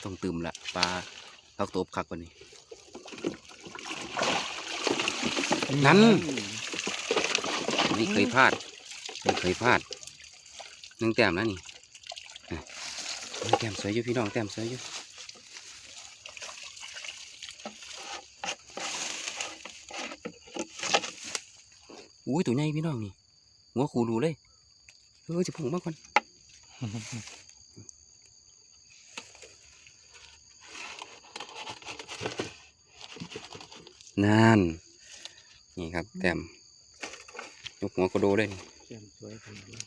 ต้องตื่มละปลาพักตบคักกว่านี้นั้นไม่เคยพลาดไม่เคยพลาด1 แต้มแล้วนี่แต้มสวยอยู่พี่น้องแต้มสวยอยู่อุ้ยตัวใหญ่พี่น้องนี่หัวคูรูเลยจะพุ่งมากก่อนนั่นนี่ครับแต้มยกหัวกระโดดเลย แจ่มสวยขนาดนี้